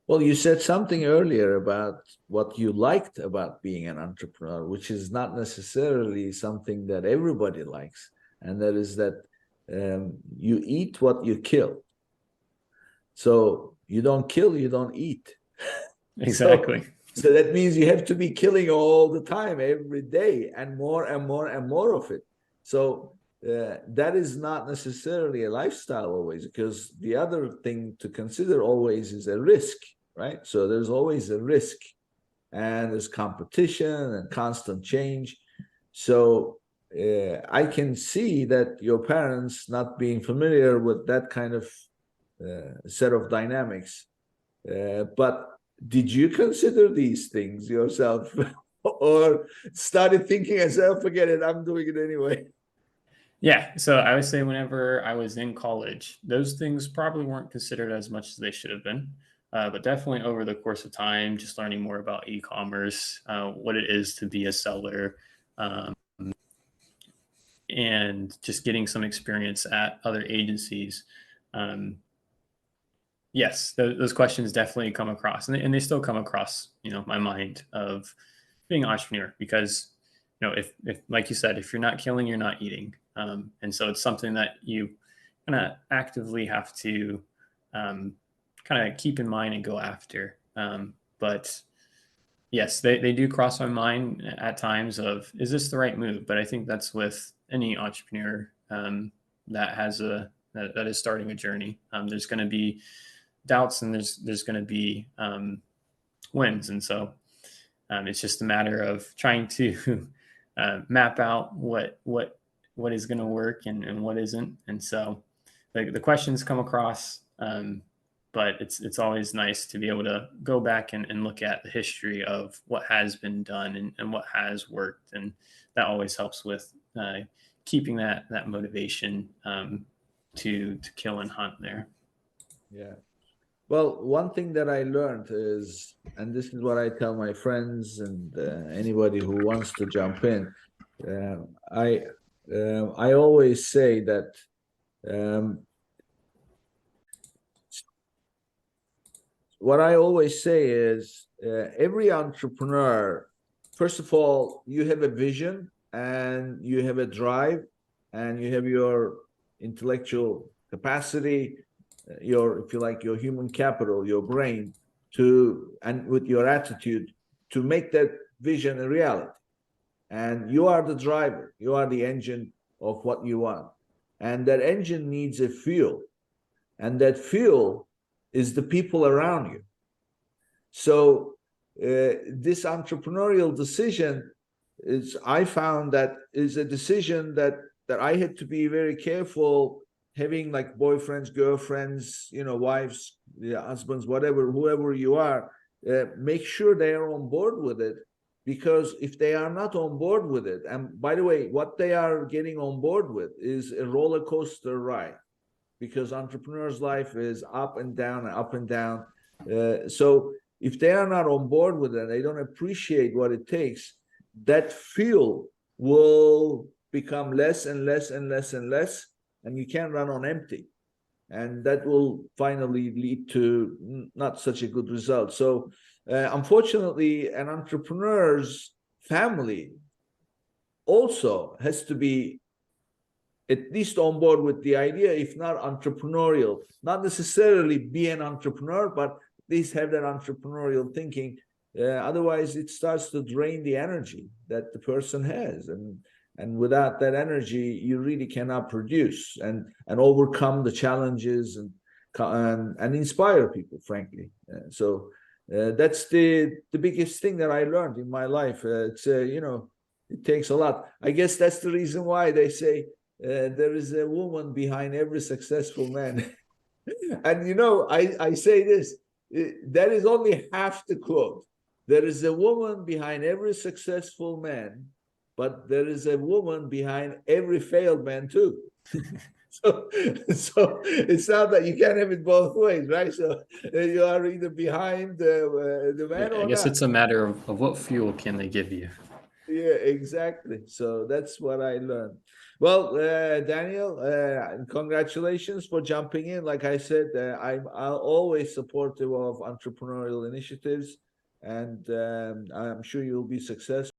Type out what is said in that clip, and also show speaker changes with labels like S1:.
S1: Well, you said something earlier about what you liked about being an entrepreneur, which is not necessarily something that everybody likes. And that is that you eat what you kill. So you don't kill, you don't eat. So,
S2: Exactly.
S1: so that means you have to be killing all the time, every day, and more and more and more of it. So that is not necessarily a lifestyle always, because the other thing to consider always is a risk, right? So there's always a risk, and there's competition and constant change. So I can see that your parents not being familiar with that kind of set of dynamics. But did you consider these things yourself, or started thinking as, "Oh, forget it, I'm doing it anyway"?
S2: Yeah. So I would say whenever I was in college, those things probably weren't considered as much as they should have been. But definitely over the course of time, just learning more about e-commerce, what it is to be a seller, um, and just getting some experience at other agencies. Um, yes, those questions definitely come across, and they still come across, my mind of being an entrepreneur because, if like you said, if you're not killing, you're not eating, and so it's something that you kind of actively have to kind of keep in mind and go after. But yes, they do cross my mind at times of, is this the right move? But I think that's with any entrepreneur that has that is starting a journey. There's going to be doubts, and there's going to be wins, and so it's just a matter of trying to map out what is going to work and what isn't. And so the questions come across, but it's always nice to be able to go back and look at the history of what has been done and what has worked, and that always helps with keeping that motivation to kill and hunt there.
S1: Yeah. Well, one thing that I learned is, and this is what I tell my friends and anybody who wants to jump in, uh, I I always say that um, what I always say is every entrepreneur, first of all, you have a vision and you have a drive and you have your intellectual capacity, your, if you like, your human capital, your brain to, and with your attitude to make that vision a reality. And you are the driver, you are the engine of what you want. And that engine needs a fuel, and that fuel is the people around you. So this entrepreneurial decision is, I found that is a decision that I had to be very careful, having like boyfriends, girlfriends, wives, husbands, whatever, whoever you are, make sure they are on board with it. Because if they are not on board with it, and by the way, what they are getting on board with is a roller coaster ride, because entrepreneurs' life is up and down and up and down. So if they are not on board with it, they don't appreciate what it takes, that fuel will become less and less and less and less, and you can't run on empty. And that will finally lead to not such a good result. So, unfortunately, an entrepreneur's family also has to be at least on board with the idea, if not entrepreneurial, not necessarily be an entrepreneur, but at least have that entrepreneurial thinking. Otherwise, it starts to drain the energy that the person has, and without that energy, you really cannot produce and overcome the challenges and inspire people, frankly. That's the biggest thing that I learned in my life. It takes a lot. I guess that's the reason why they say there is a woman behind every successful man. And I say this, that is only half the quote. There is a woman behind every successful man, but there is a woman behind every failed man too. So, so it's not that you can't have it both ways, right? So you are either behind the man
S2: I
S1: or
S2: guess
S1: not.
S2: it's a matter of what fuel can they give you.
S1: Yeah, exactly. So that's what I learned. Well, Daniel, congratulations for jumping in. Like I said, I'm always supportive of entrepreneurial initiatives, and I'm sure you'll be successful.